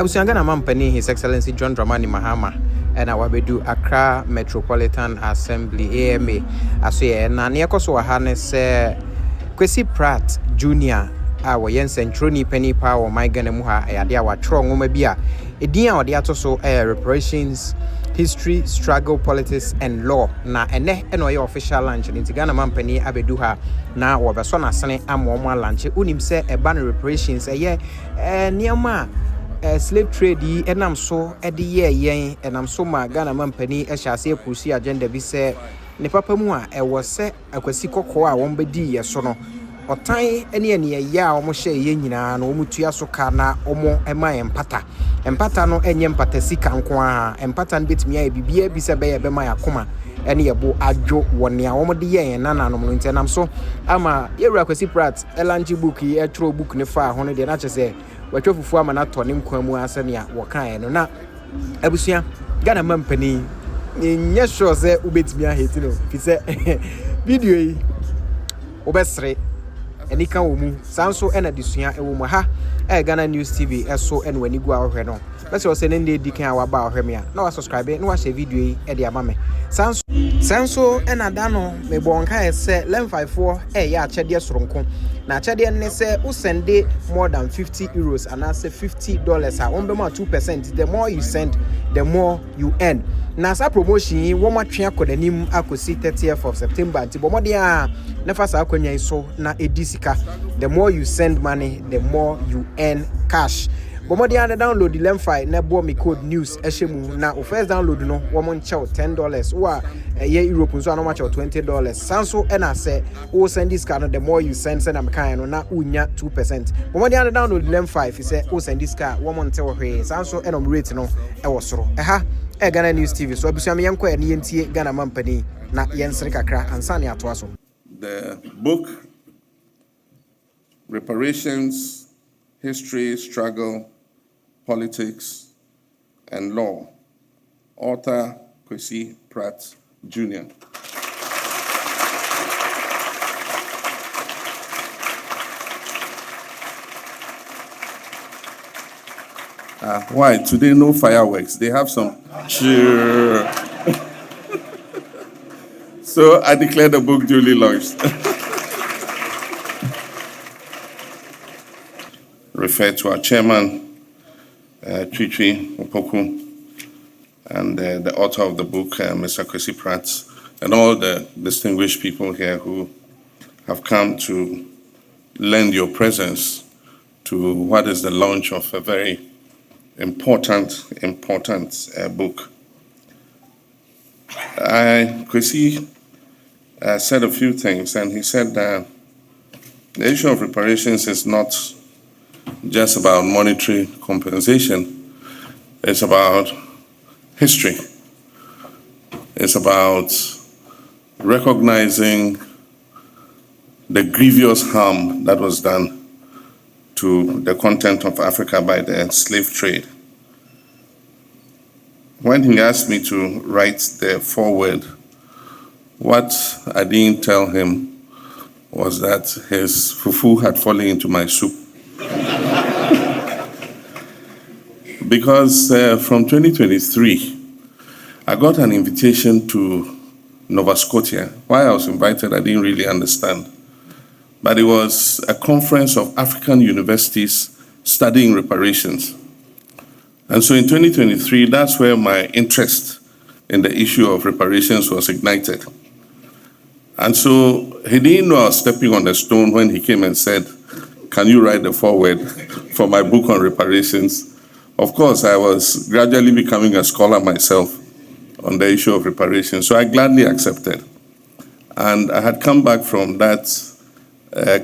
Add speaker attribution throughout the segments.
Speaker 1: Abusiangana Mampani, His Excellency John Dramani Mahama, and our Bedu Accra Metropolitan Assembly AMA. Asoye na nekoso Anas Kwesi Pratt Jnr. Our yen centroni penny power my Ganemuha Adia Watron Womabia. Edia or the atoso reparations, history, struggle, politics, and law. Na ene eno official lunch in Tigana Mampani Abeduha na wabasona sane amoma lunch. Unim se a banner reparations a year nearma. Slave trade and I'm so at the year yen and I'm so my Ghana Mampani a shall say pussy agenda be said ne papa mua I was set a Kwesiko Koa won't be dear sono or time any ya almost share yenina no mutia so kana omo ema empata no enyem patesika nkwa empata bit me bibia bisa be my akoma any abo adwo wone a omo de yen nana no no ntenam so ama yewura Kwesi Pratt elanji book e tro book ne fa ho no de na chese watwofufu ama na to ne nkwa mu asane a wokan no na abusua Ghana Mampani nye sure say ubetimi aheti no fi say video yi obesre eni kan wo mu sanso ena disua ewo mu ha Ghana News TV eso en wani gu ahwe no bese o se ne ndi kan awaba ahwe me a na wa subscribe na wa share video yi e de ama me sanso ena da no me bonka ese 1154 ya achede soronko na achede ne se u send more than 50 euros and I say $50 a on be ma 2%. The more you send the more you earn. Na sa promotion wo ma twe akodanim akosi 30th of September anti bomode a na fa sa akwanya so na edisika. The more you send money the more you earn cash. Bomode a download the Lemfi na bo me code news ehemu na o first download no wo mo nche $10 wo a ye Europe so no ma che $20. Sanso e na say wo send this card the more you send na mekan no na unya 2%. Bomode a download the Lemfi fi say wo send this card wo mo nte wo hwe sanso e no rate no e wo soro ha Ghana News TV so abusia me yanko e ne yentie Ghana Mampani na yensere kakra ansane ato aso.
Speaker 2: The book Reparations, History, Struggle, Politics, and Law, author Kwesi Pratt Jnr. Why? Today, no fireworks. They have some cheer. So I declare the book duly launched. Refer to our chairman, Chichi Opoku, and the author of the book, Mr. Kwesi Pratt, and all the distinguished people here who have come to lend your presence to what is the launch of a very important book. Kwesi said a few things, and he said that the issue of reparations is not just about monetary compensation. It's about history. It's about recognizing the grievous harm that was done to the content of Africa by the slave trade. When he asked me to write the foreword, what I didn't tell him was that his fufu had fallen into my soup. Because from 2023, I got an invitation to Nova Scotia. Why I was invited, I didn't really understand. But it was a conference of African universities studying reparations. And so in 2023, that's where my interest in the issue of reparations was ignited. And so he didn't know I was stepping on the stone when he came and said, "Can you write the foreword for my book on reparations?" Of course, I was gradually becoming a scholar myself on the issue of reparations, so I gladly accepted. And I had come back from that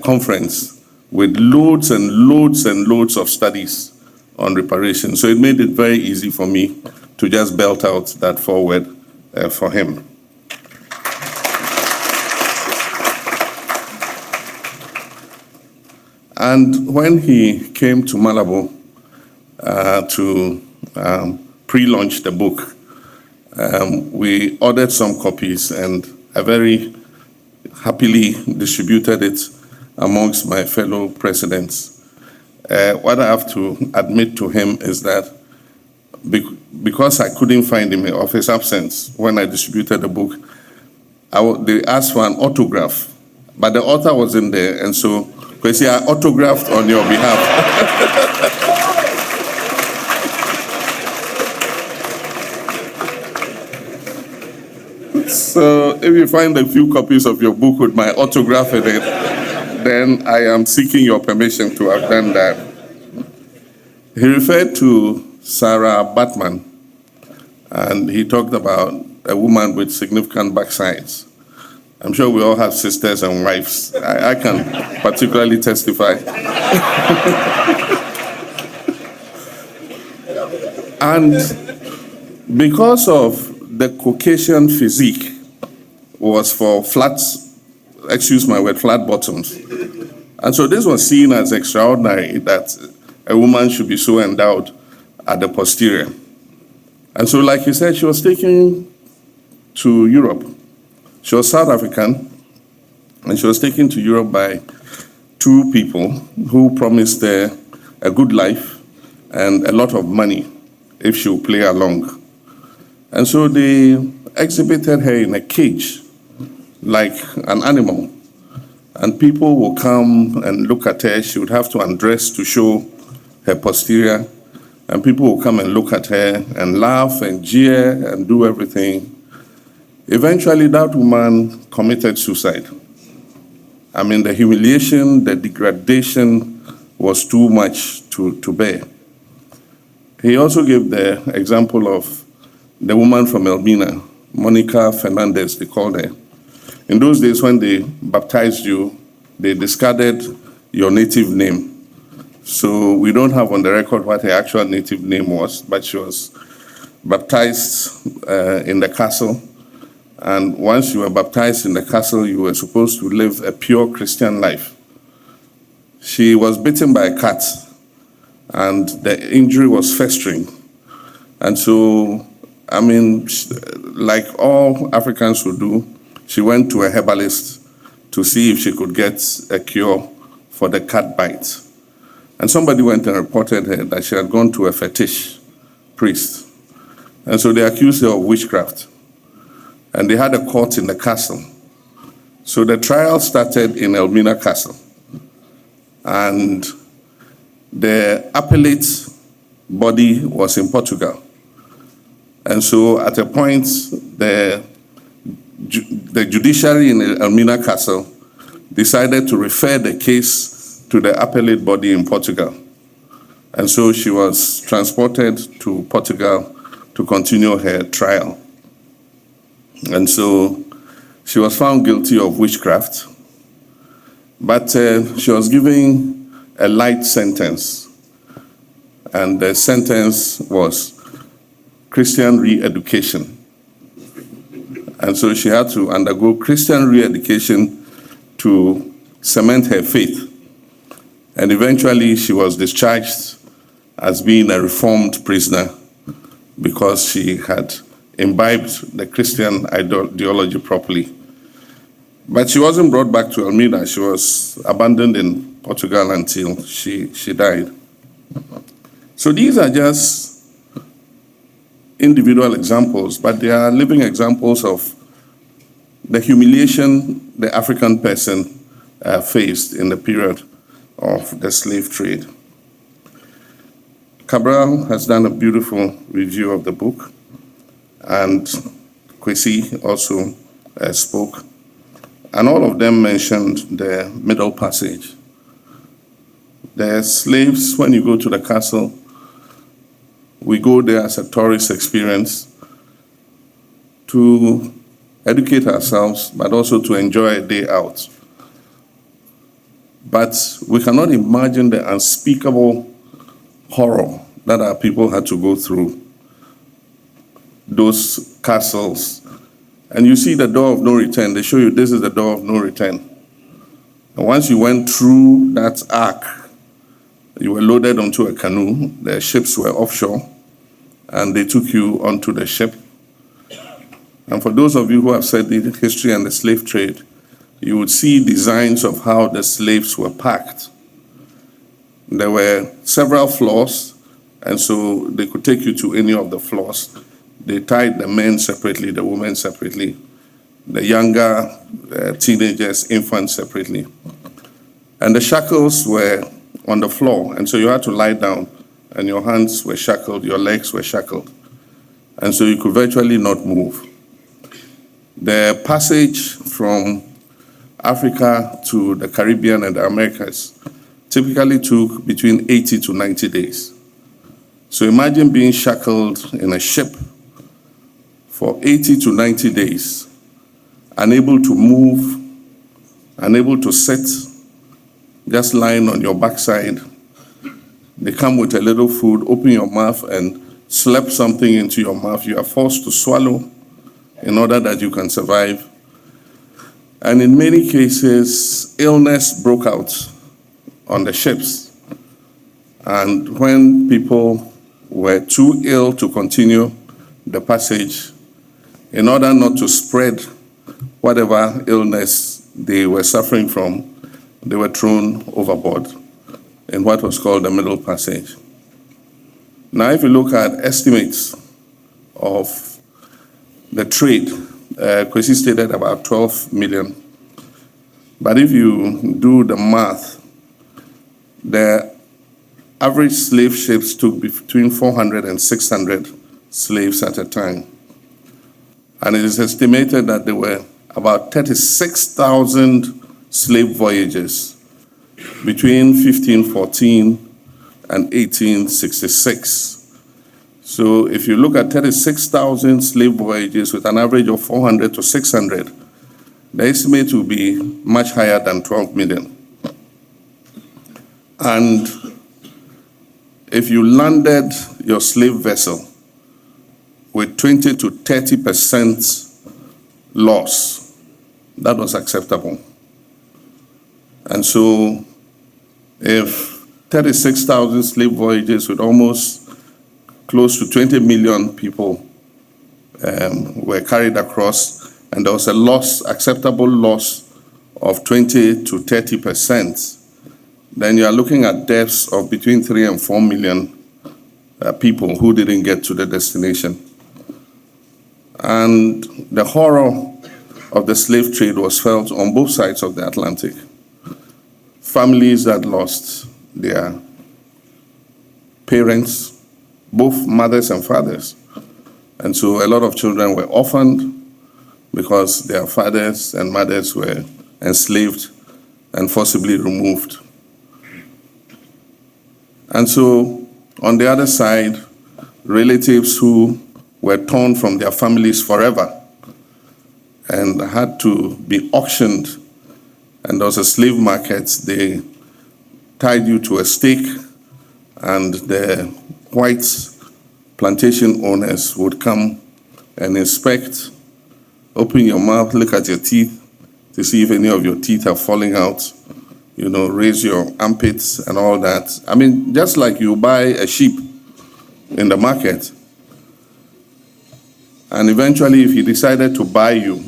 Speaker 2: conference with loads and loads and loads of studies on reparations. So it made it very easy for me to just belt out that foreword for him. And when he came to Malabo to pre-launch the book, we ordered some copies, and I very happily distributed it amongst my fellow presidents. what I have to admit to him is that because I couldn't find him of his absence when I distributed the book, they asked for an autograph, but the author wasn't there, and so Kwesi, I autographed on your behalf. So if you find a few copies of your book with my autograph in it, then I am seeking your permission to have done that. He referred to Sarah Batman, and he talked about a woman with significant backsides. I'm sure we all have sisters and wives. I can particularly testify. And because of the Caucasian physique was for flat bottoms. And so this was seen as extraordinary that a woman should be so endowed at the posterior. And so, like you said, she was taken to Europe. She was South African, and she was taken to Europe by two people who promised her a good life and a lot of money if she would play along. And so they exhibited her in a cage, like an animal. And people will come and look at her. She would have to undress to show her posterior. And people will come and look at her and laugh and jeer and do everything. Eventually, that woman committed suicide. I mean, the humiliation, the degradation was too much to bear. He also gave the example of the woman from Elmina, Monica Fernandez, they called her. In those days when they baptized you, they discarded your native name. So we don't have on the record what her actual native name was, but she was baptized in the castle. And once you were baptized in the castle, you were supposed to live a pure Christian life. She was bitten by a cat, and the injury was festering. And so, I mean, like all Africans would do, she went to a herbalist to see if she could get a cure for the cat bite. And somebody went and reported her that she had gone to a fetish priest. And so they accused her of witchcraft. And they had a court in the castle. So the trial started in Elmina Castle. And the appellate body was in Portugal. And so at a point, the judiciary in Elmina Castle decided to refer the case to the appellate body in Portugal. And so she was transported to Portugal to continue her trial. And so she was found guilty of witchcraft, but she was given a light sentence. And the sentence was Christian re-education. And so she had to undergo Christian re-education to cement her faith. And eventually she was discharged as being a reformed prisoner because she had imbibed the Christian ideology properly. But she wasn't brought back to Almeida. She was abandoned in Portugal until she died. So these are just individual examples, but they are living examples of the humiliation the African person faced in the period of the slave trade. Cabral has done a beautiful review of the book, and Kwesi also spoke, and all of them mentioned the middle passage. The slaves, when you go to the castle, we go there as a tourist experience to educate ourselves, but also to enjoy a day out. But we cannot imagine the unspeakable horror that our people had to go through those castles. And you see the door of no return. They show you this is the door of no return. And once you went through that arc, you were loaded onto a canoe. The ships were offshore, and they took you onto the ship. And for those of you who have studied history and the slave trade, you would see designs of how the slaves were packed. There were several floors, and so they could take you to any of the floors. They tied the men separately, the women separately, the younger teenagers, infants separately. And the shackles were on the floor, and so you had to lie down, and your hands were shackled, your legs were shackled, and so you could virtually not move. The passage from Africa to the Caribbean and the Americas typically took between 80 to 90 days. So imagine being shackled in a ship for 80 to 90 days, unable to move, unable to sit, just lying on your backside. They come with a little food, open your mouth and slap something into your mouth. You are forced to swallow in order that you can survive. And in many cases, illness broke out on the ships. And when people were too ill to continue the passage, in order not to spread whatever illness they were suffering from, they were thrown overboard in what was called the Middle Passage. Now, if you look at estimates of the trade, Kwesi stated about 12 million. But if you do the math, the average slave ships took between 400 and 600 slaves at a time. And it is estimated that there were about 36,000 slave voyages between 1514 and 1866. So if you look at 36,000 slave voyages with an average of 400 to 600, the estimate will be much higher than 12 million. And if you landed your slave vessel with 20 to 30% loss, that was acceptable. And so if 36,000 slave voyages with almost close to 20 million people were carried across, and there was a loss, acceptable loss of 20 to 30%, then you are looking at deaths of between 3 and 4 million people who didn't get to the destination. And the horror of the slave trade was felt on both sides of the Atlantic. Families that lost their parents, both mothers and fathers. And so a lot of children were orphaned because their fathers and mothers were enslaved and forcibly removed. And so on the other side, relatives who were torn from their families forever and had to be auctioned, and there was a slave market. They tied you to a stake, and the white plantation owners would come and inspect, open your mouth, look at your teeth to see if any of your teeth are falling out, you know, raise your armpits and all that. I mean, just like you buy a sheep in the market, and eventually if he decided to buy you,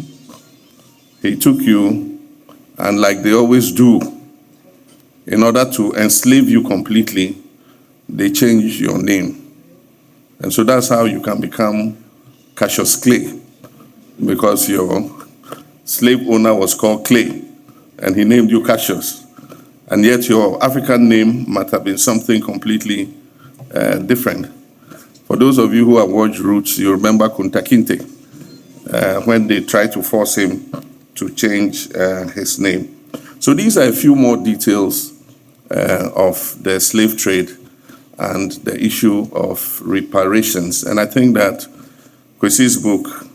Speaker 2: he took you, and like they always do, in order to enslave you completely, they change your name. And so that's how you can become Cassius Clay, because your slave owner was called Clay, and he named you Cassius. And yet your African name might have been something completely different. For those of you who have watched Roots, you remember Kunta Kinte, when they tried to force him to change his name. So these are a few more details of the slave trade and the issue of reparations. And I think that Kwesi's book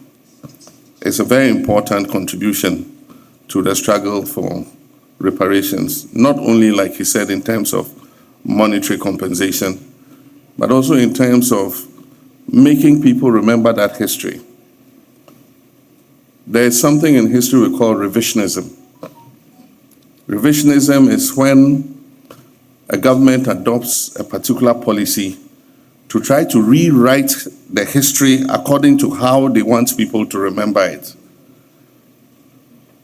Speaker 2: is a very important contribution to the struggle for reparations, not only, like he said, in terms of monetary compensation, but also in terms of making people remember that history. There is something in history we call revisionism. Revisionism is when a government adopts a particular policy to try to rewrite the history according to how they want people to remember it.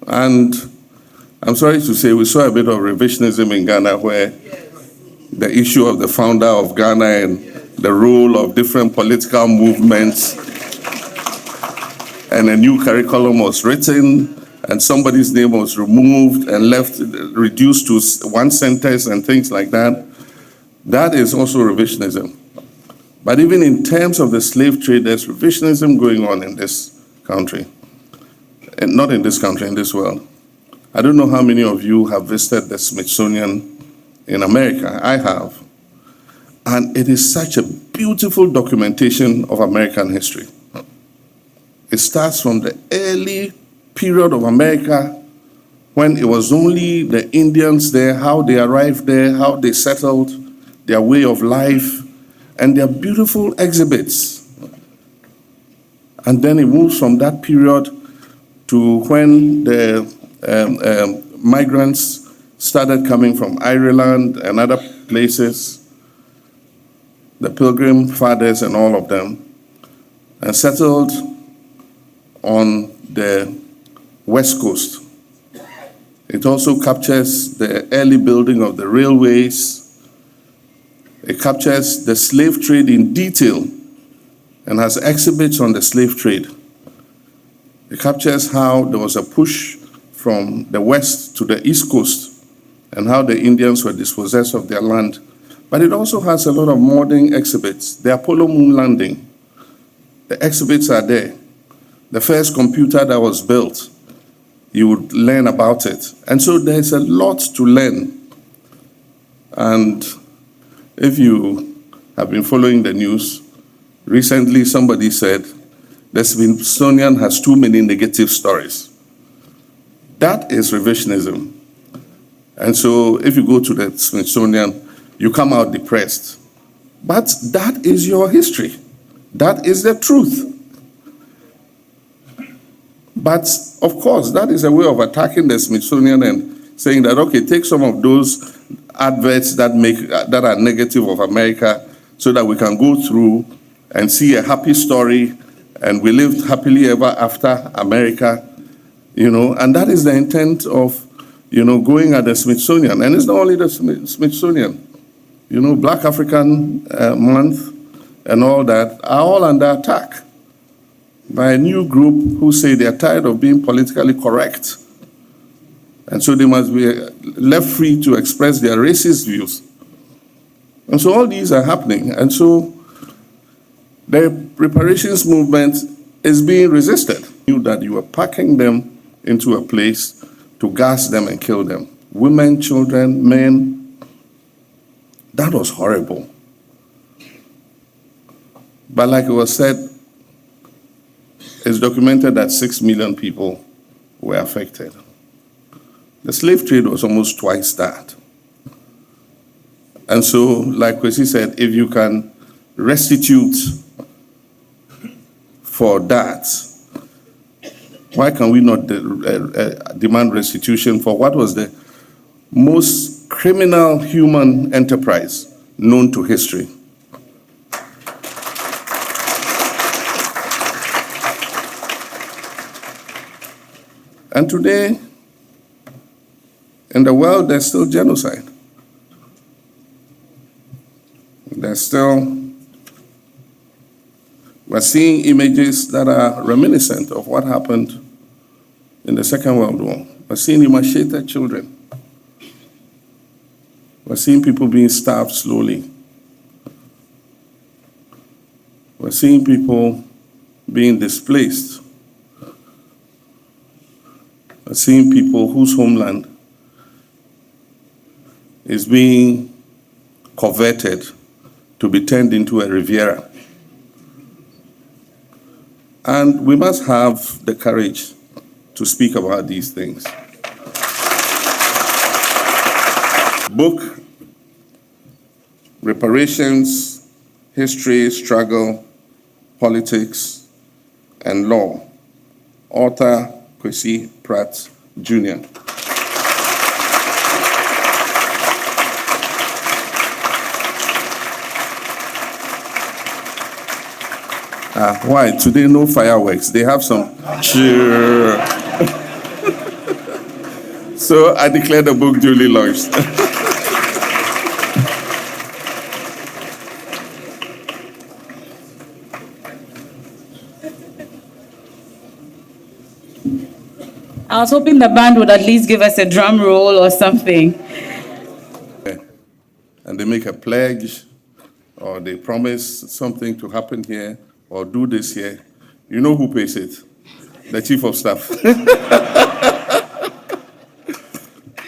Speaker 2: And I'm sorry to say, we saw a bit of revisionism in Ghana where the issue of the founder of Ghana and the role of different political movements. And a new curriculum was written, and somebody's name was removed and reduced to one sentence and things like that. That is also revisionism. But even in terms of the slave trade, there's revisionism going on in this country. And not in this country, in this world. I don't know how many of you have visited the Smithsonian in America. I have. And it is such a beautiful documentation of American history. It starts from the early period of America when it was only the Indians there, how they arrived there, how they settled, their way of life, and their beautiful exhibits. And then it moves from that period to when the migrants started coming from Ireland and other places, the Pilgrim Fathers and all of them, and settled on the West Coast. It also captures the early building of the railways. It captures the slave trade in detail and has exhibits on the slave trade. It captures how there was a push from the west to the east coast and how the Indians were dispossessed of their land. But it also has a lot of modern exhibits. The Apollo moon landing, the exhibits are there. The first computer that was built, you would learn about it. And so there's a lot to learn. And if you have been following the news, recently somebody said the Smithsonian has too many negative stories. That is revisionism. And so if you go to the Smithsonian, you come out depressed. But that is your history. That is the truth. But of course, that is a way of attacking the Smithsonian and saying that, okay, take some of those adverts that are negative of America so that we can go through and see a happy story and we lived happily ever after America, and that is the intent of, going at the Smithsonian. And it's not only the Smithsonian, Black African Month and all that are all under attack by a new group who say they are tired of being politically correct. And so they must be left free to express their racist views. And so all these are happening. And so the reparations movement is being resisted. You knew that you were packing them into a place to gas them and kill them. Women, children, men. That was horrible. But like it was said, it's documented that 6 million people were affected. The slave trade was almost twice that. And so, like Kwesi said, if you can restitute for that, why can we not demand restitution for what was the most criminal human enterprise known to history? And today, in the world, there's still genocide. We're seeing images that are reminiscent of what happened in the Second World War. We're seeing emaciated children. We're seeing people being starved slowly. We're seeing people being displaced. We're seeing people whose homeland is being converted to be turned into a Riviera. And we must have the courage to speak about these things. Book, Reparations, History, Struggle, Politics, and Law. Author, Kwesi Pratt Jnr. Why? Today, no fireworks. They have some cheer. So I declare the book duly launched.
Speaker 3: was hoping the band would at least give us a drum roll or something.
Speaker 2: And they make a pledge, or they promise something to happen here, or do this here. You know who pays it? The Chief of Staff.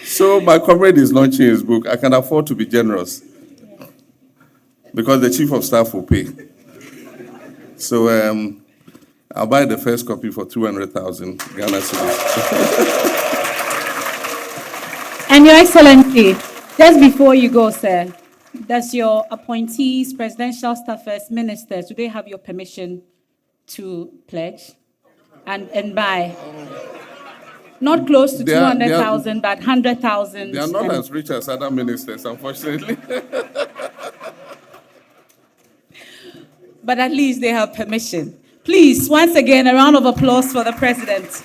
Speaker 2: So my comrade is launching his book. I can afford to be generous because the Chief of Staff will pay. So I'll buy the first copy for 200,000 Ghana cedis.
Speaker 3: And Your Excellency, just before you go, sir, does your appointees, presidential staffers, ministers, do they have your permission to pledge and buy? Not close to 200,000, but 100,000.
Speaker 2: They are not as rich as other ministers, unfortunately.
Speaker 3: But at least they have permission. Please, once again, a round of applause for the president.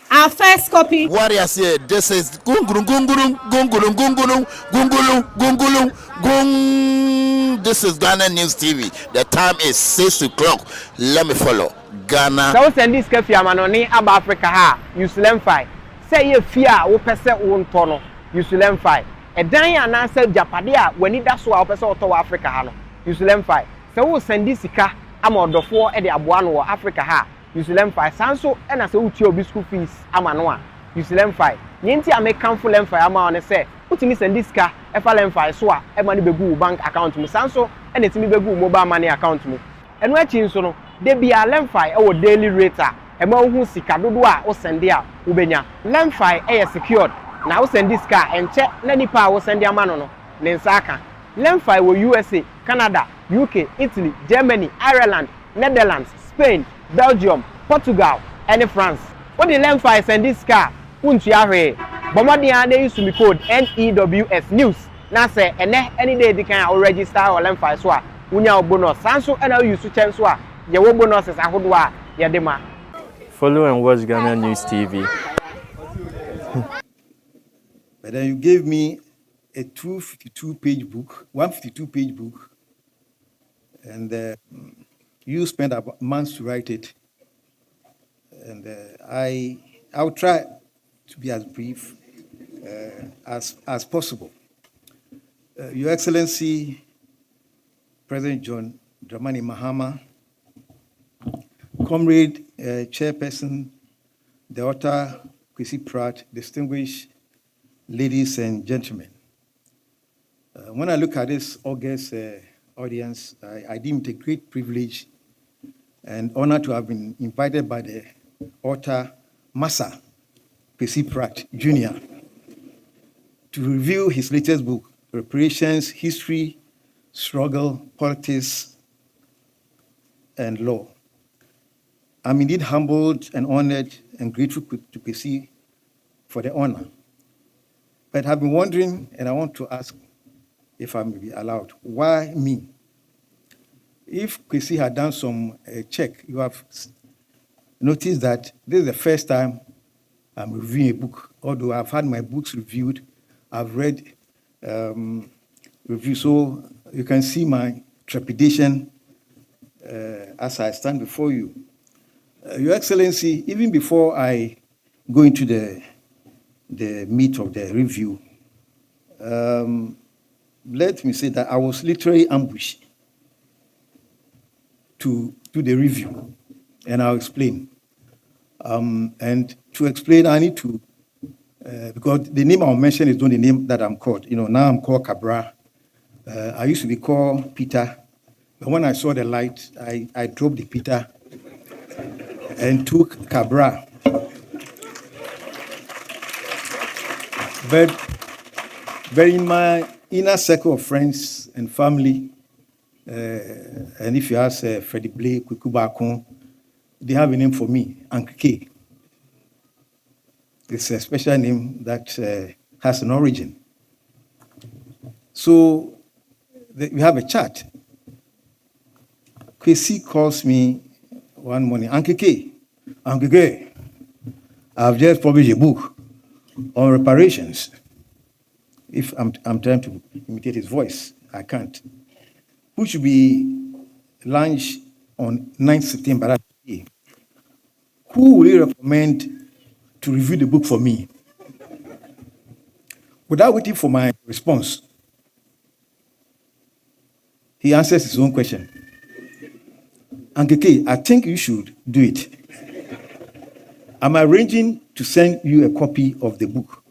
Speaker 3: Our first copy.
Speaker 4: Warriors here, this is gungulum gungulum gungulum gungulum gungulum gungulum gung. This is Ghana News TV. The time is 6 o'clock. Let me follow. Ghana.
Speaker 1: So send this cafe amanoni ab Africa ha. You learn five. Say ye fear wo pese won tono. You learn five. E dan ya na say japade a wani da so a pese oto Africa ha no. You learn five. So wo send this sika amodofo e de aboa no wo Africa ha. You learn five. Sanso e na say uti obi school fees amano a. You learn five. Yenti American full learn five ama on say utimi send this sika e fa learn five so a e mani begu bank account mu. Sanso e na timi begu mobile money account mu. Enu achi nso no de bia lemfi e wo daily rate a e ma hu sika dodo a wo send a wo benya lemfi e secured na wo send this car enche na nipa wo send ama no ne nsa aka lemfi wo USA, Canada, UK, Italy, Germany, Ireland, Netherlands, Spain, Belgium, Portugal and France. What the lemfi send this car untu ahwe bomodi an dey use me code NEWS news na say ene any day di kan o register or lemfi so a unya bonus sanso and you use chance so a ye wo bonuses ahodo a ye de ma.
Speaker 5: Follow and watch Ghana News TV.
Speaker 6: But then you gave me a 252-page book, 152-page book, and you spent about months to write it. And I'll try to be as brief as possible. Your Excellency, President John Dramani Mahama, Comrade Chairperson, the author Kwesi Pratt, distinguished ladies and gentlemen. When I look at this august audience, I deem it a great privilege and honor to have been invited by the author Massa Kwesi Pratt Jnr. to review his latest book, Reparations, History, Struggle, Politics, and Law. I'm indeed humbled and honored and grateful to Kwesi for the honor. But I've been wondering, and I want to ask if I may be allowed, why me? If Kwesi had done some check, you have noticed that this is the first time I'm reviewing a book. Although I've had my books reviewed, I've read reviews, so you can see my trepidation as I stand before you. Your Excellency, even before I go into the meat of the review, let me say that I was literally ambushed to do the review, and I'll explain. And to explain, I need to, because the name I'll mention is not the name that I'm called. You know, now I'm called Cabra. I used to be called Peter, but when I saw the light, I dropped the Peter and took Cabra. But in my inner circle of friends and family, and if you ask Freddie Blay, Kwekubakon, they have a name for me, Uncle K. It's a special name that has an origin. So we have a chat. Kwesi calls me one morning, Uncle K, I've just published a book on reparations. If I'm trying to imitate his voice, I can't. Which should be launched on 9th September that year. Who will you recommend to review the book for me. Without waiting for my response, he answers his own question. Ankeke, I think you should do it. I'm arranging to send you a copy of the book.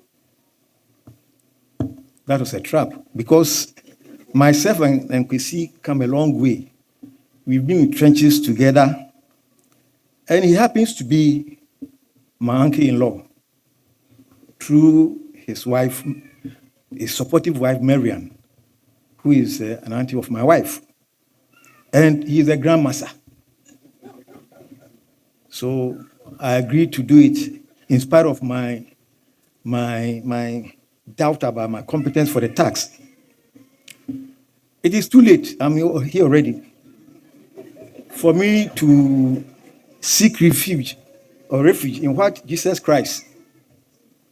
Speaker 6: That was a trap, because myself and Kwesi come a long way. We've been in trenches together, and he happens to be my uncle-in-law through his wife, his supportive wife, Marian, who is an auntie of my wife. And he is a grandmaster. So I agreed to do it in spite of my doubt about my competence for the task. It is too late. I'm here already. For me to seek refuge in what Jesus Christ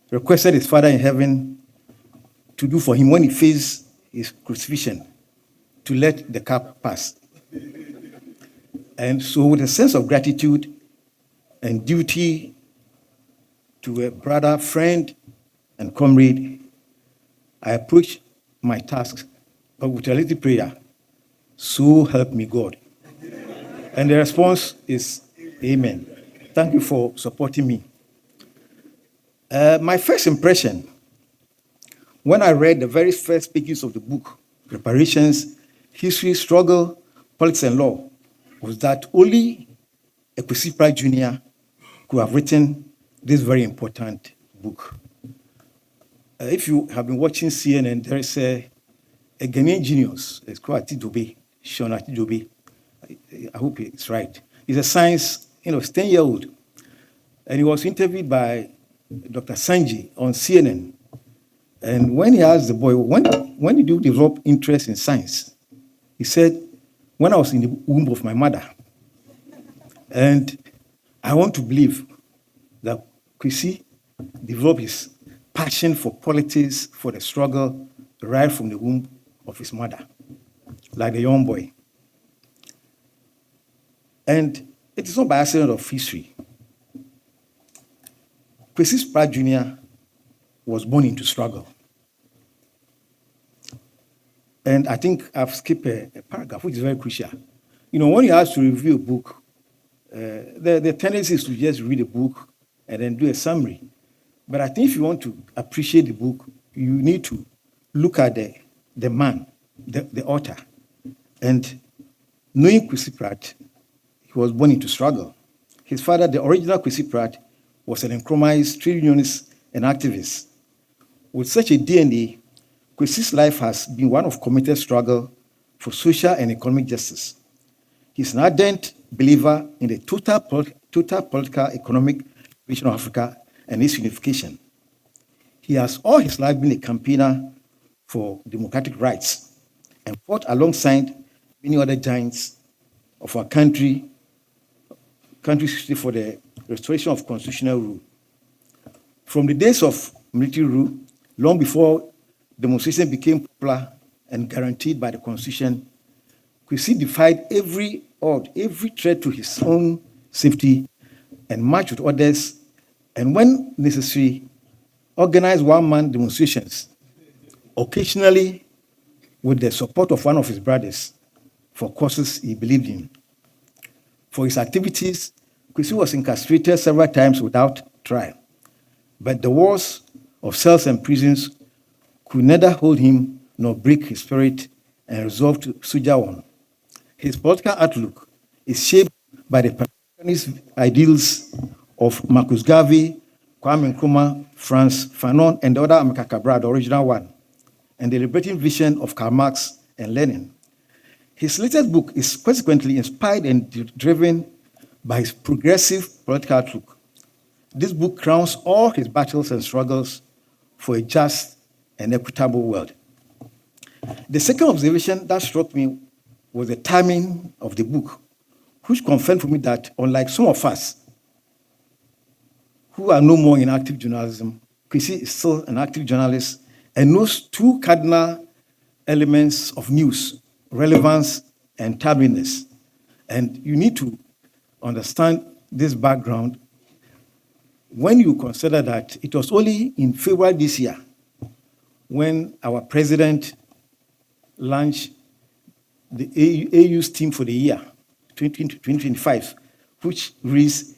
Speaker 6: requested his Father in heaven to do for him when he faced his crucifixion, to let the cup pass. And so with a sense of gratitude and duty to a brother, friend, and comrade, I approach my task with a little prayer. So help me God. And the response is amen. Thank you for supporting me. My first impression, when I read the very first pages of the book, Reparations, History, Struggle, Politics and Law, was that only a Kwesi Pratt Jnr. could have written this very important book. If you have been watching CNN, there is a Ghanaian genius, it's called Sean Atidobe. I hope it's right. He's a science, he's 10-year-old. And he was interviewed by Dr. Sanji on CNN. And when he asked the boy, when did you develop interest in science? He said, when I was in the womb of my mother. And I want to believe that Kwesi developed his passion for politics, for the struggle, right from the womb of his mother, like a young boy. And it is not by accident of history. Kwesi Pratt Jr. was born into struggle. And I think I've skipped a paragraph, which is very crucial. When you ask to review a book, the tendency is to just read a book and then do a summary. But I think if you want to appreciate the book, you need to look at the man, the author. And knowing Kwesi Pratt, he was born into struggle. His father, the original Kwesi Pratt, was an uncompromised trade unionist and activist. With such a DNA, Kwesi's life has been one of committed struggle for social and economic justice. He's an ardent believer in the total political, economic liberation of Africa and its unification. He has all his life been a campaigner for democratic rights and fought alongside many other giants of our country for the restoration of constitutional rule. From the days of military rule, long before demonstration became popular and guaranteed by the Constitution, Kwesi defied every threat to his own safety and marched with others, and when necessary, organized one-man demonstrations, occasionally with the support of one of his brothers, for causes he believed in. For his activities, Kwesi was incarcerated several times without trial, but the walls of cells and prisons could neither hold him nor break his spirit and resolve to soldier on. His political outlook is shaped by the Pan-Africanist ideals of Marcus Garvey, Kwame Nkrumah, Frantz Fanon, and the other Amilcar Cabral, the original one, and the liberating vision of Karl Marx and Lenin. His latest book is consequently inspired and driven by his progressive political outlook. This book crowns all his battles and struggles for a just and equitable world. The second observation that struck me was the timing of the book, which confirmed for me that, unlike some of us who are no more in active journalism, Kwesi is still an active journalist and knows two cardinal elements of news: relevance and timeliness. And you need to understand this background when you consider that it was only in February this year when our president launched the AU's theme for the year 2025, which reads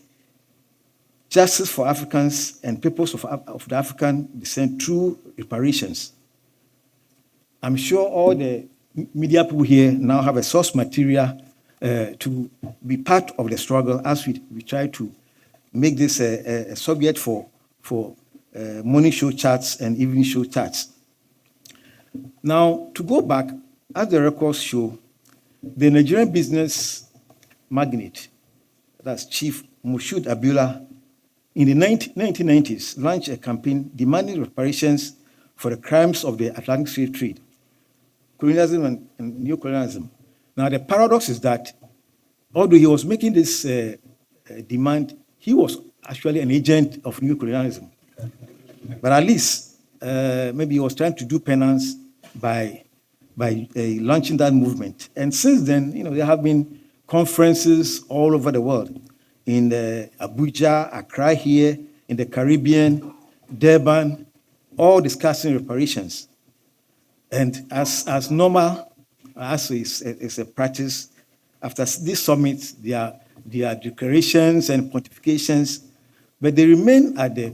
Speaker 6: justice for Africans and peoples of the African descent through reparations. I'm sure all the media people here now have a source material to be part of the struggle as we try to make this a subject for morning show charts and evening show charts. Now, to go back, as the records show, the Nigerian business magnate, that's Chief Moshood Abiola, in the 1990s, launched a campaign demanding reparations for the crimes of the Atlantic slave trade, colonialism and neocolonialism. Now, the paradox is that although he was making this demand, he was actually an agent of neocolonialism. But at least, maybe he was trying to do penance by launching that movement. And since then, there have been conferences all over the world, in Abuja, Accra here, in the Caribbean, Durban, all discussing reparations. And as normal, as is a practice, after these summits, there are declarations and pontifications, but they remain at the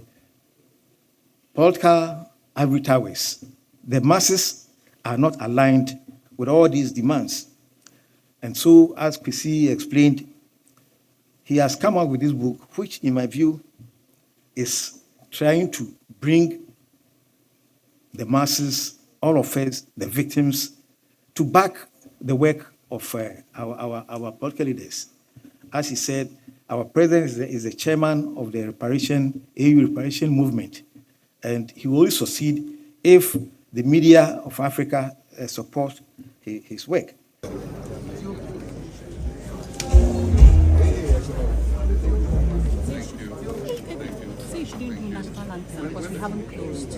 Speaker 6: political ivory towers. The masses are not aligned with all these demands. And so, as Kwesi explained, he has come out with this book, which in my view is trying to bring the masses, all of us, the victims, to back the work of our political leaders. As he said, our president is the chairman of the AU reparation movement, and he will only succeed if the media of Africa support his work.
Speaker 3: Say you shouldn't do national anthem because we haven't closed.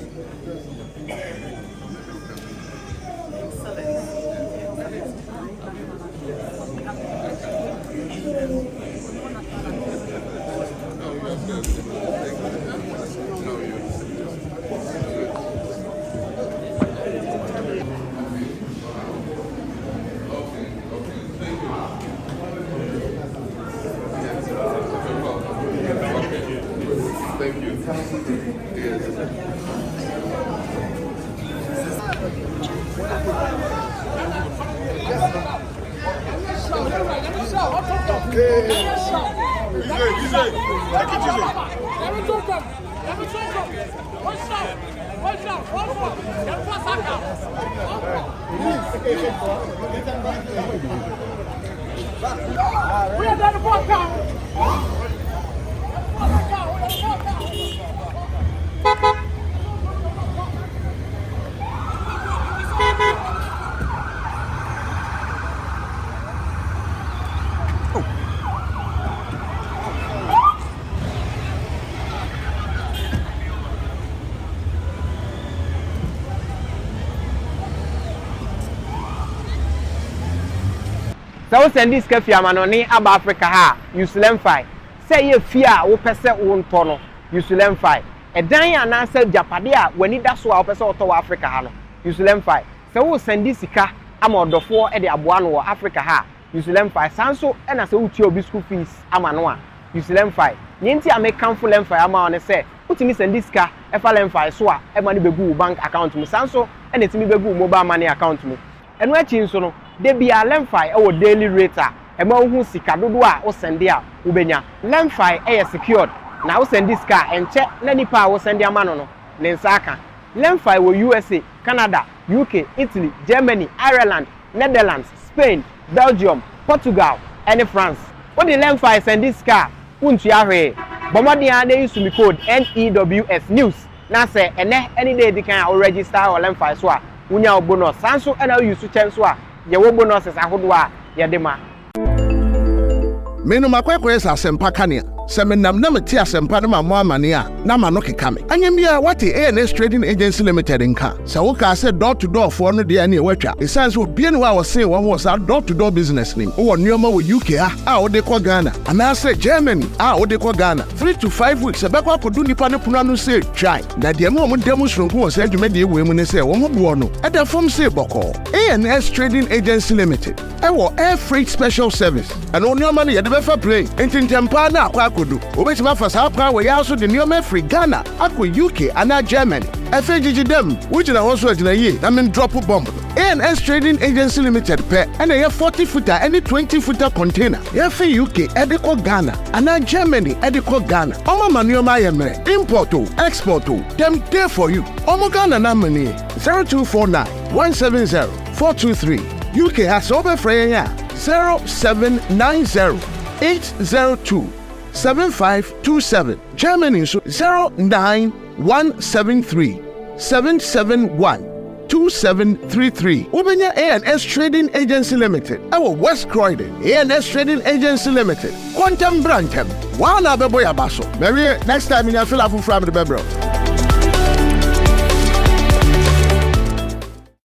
Speaker 1: So send this cafe amanoni aba Africa ha Usulemfi. Say ye fear wo pese won tono Usulemfi. E dan ananse japade a wani da so a wo pese oto Africa ha no Usulemfi. Se wo send this sika ama odofo e de aboa no wo Africa ha Usulemfi. Sanso e na se wo tie obi school fees ama no a Usulemfi. Nyenti amekanfo lemfi ama one se utimi send this sika e fa lemfi so a e ma ne begu bank account mu sanso e na timi begu mobile money account mu. Eno achi nso no de bia lemfi e wo daily rate a e ma hu sika dodo a wo send a wo benya lemfi e secured na wo send this car enche na nipa wo send ama no ne nsa aka lemfi wo USA, Canada, UK, Italy, Germany, Ireland, Netherlands, Spain, Belgium, Portugal and France. What the lemfi send this car untu ahwe bomodia dey use me code NEWS news na say ene any day di kan o register o lemfi so a unya o bonus sanso e na use chen so a ye wo bonuses ahodo a ye de ma
Speaker 7: menu makwekwe sa sempa kania Semenam na meti asempa na mo amane a na ma no keka me. Anyem bia what ANS Trading Agency Limited nka. Sa wo ka say door to door for no de na e watwa. E sense obi ene wa say wo was door to door business nim. Wo nneoma wo UK a wo de ko Ghana. Ana say Germany a wo de ko Ghana. 3 to 5 weeks e be kwa kodu nipa ne puno no say try. Na de mo demonstration ko say adwuma de we mu ne say wo ho bo no. E da form say boko. ANS Trading Agency Limited. Ewo air freight special service. And on your money, you never play. Intimpa na akwa kodu. Obetima for sa akwa we also the new free Ghana, akwa UK and Germany. FAGG them, which na also na ye. I mean drop bomb. ANS Trading Agency Limited pe and a 40-footer any 20-footer container. For UK ediko Ghana and Germany ediko Ghana. Omo manioma yemre. Import to export to them there for you. Omo Ghana na money 0249 170 423. UK has over free 0790 802 7527. Germany 09173 771 2733. Ubenya ANS Trading Agency Limited. Our West Croydon ANS Trading Agency Limited. Quantum Brantam. Wana bebo ya baso. Maybe next time in your fill up from the bebro.